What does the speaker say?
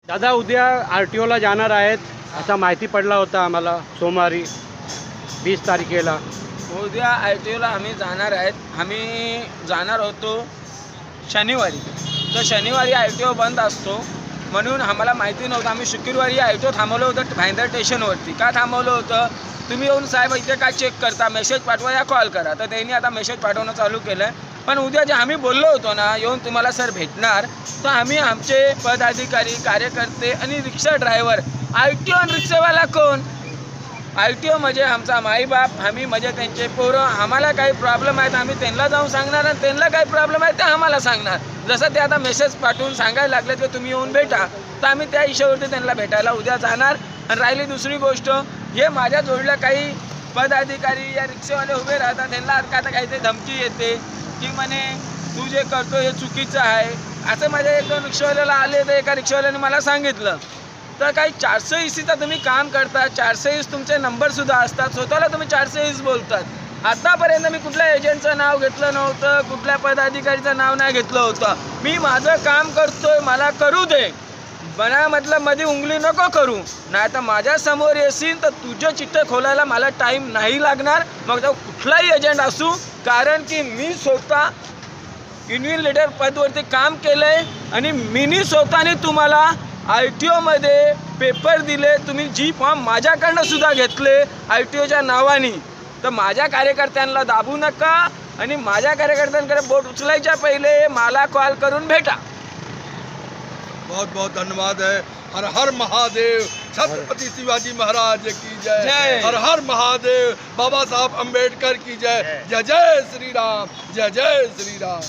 दादा उद्या RTOला जाणार आहेत असा माहिती पडला होता आम्हाला सोमवारी 20 तारखेला। उद्या RTOला आम्ही जाणार आहेत। आम्ही जाणार होतो शनिवारी, तर शनिवारी RTO बंद असतो म्हणून आम्हाला माहिती नव्हतं। आम्ही शुक्रवारी RTO थांबवलं होतं भाईंदर स्टेशनवरती। का थांबवलं होतं? तुम्ही येऊन साहेब इथे काय चेक करता, मेसेज पाठवा या कॉल करा। तर त्यांनी आता मेसेज पाठवणं चालू केलं आहे। पण उद्या जे आम्ही बोललो होतो ना येऊन तुम्हाला सर भेटणार, तर आम्ही आमचे पदाधिकारी कार्यकर्ते आणि रिक्षा ड्रायव्हर RTO आणि रिक्षावाला कोण? RTO म्हणजे आमचा माईबाप, आम्ही म्हणजे त्यांचे पोरं। आम्हाला काही प्रॉब्लेम आहेत आम्ही त्यांना जाऊन सांगणार आणि त्यांना काही प्रॉब्लेम आहे ते आम्हाला सांगणार। जसं ते आता मेसेज पाठवून सांगायला लागले की तुम्ही येऊन भेटा, तर आम्ही त्या हिशोबावरती त्यांना भेटायला उद्या जाणार। आणि राहिली दुसरी गोष्ट, हे माझ्या जोडल्या काही पदाधिकारी या रिक्षावाले उभे राहतात, त्यांना आता काहीतरी धमकी येते की म्हणे तू जे करतो हे चुकीचं आहे असं। माझ्या एक दोन रिक्षावाल्याला आले तर एका रिक्षावाल्याने मला सांगितलं, तर काही 420चा तुम्ही काम करता, 420 तुमचे नंबरसुद्धा असतात, स्वतःला तुम्ही 420 बोलतात। आतापर्यंत मी कुठल्या एजंटचं नाव घेतलं नव्हतं, कुठल्या पदाधिकारीचं नाव नाही घेतलं होतं। मी माझं काम करतोय, मला करू दे, मनामधलं मध्ये उंगली नको करू, नाही तर माझ्या समोर येशील तर तुझं चिठ्ठे खोलायला मला टाईम नाही लागणार, मग तो कुठलाही एजंट असू। कारण की मी स्वतः युनियन लीडर पदवरती काम केलं आहे आणि मीनी स्वतःने तुम्हाला RTOमध्ये पेपर दिले, तुम्ही जी फॉर्म माझ्याकडनं सुद्धा घेतले RTOच्या नावाने। तर माझ्या कार्यकर्त्यांना दाबू नका आणि माझ्या कार्यकर्त्यांकडे बोट उचलायच्या पहिले मला कॉल करून भेटा। बहुत बहुत धन्यवाद है। हर हर महादेव, छत्रपति शिवाजी महाराज की जय। हर हर महादेव, बाबा साहब अम्बेडकर की जय। जय जय श्री राम, जय जय श्री राम।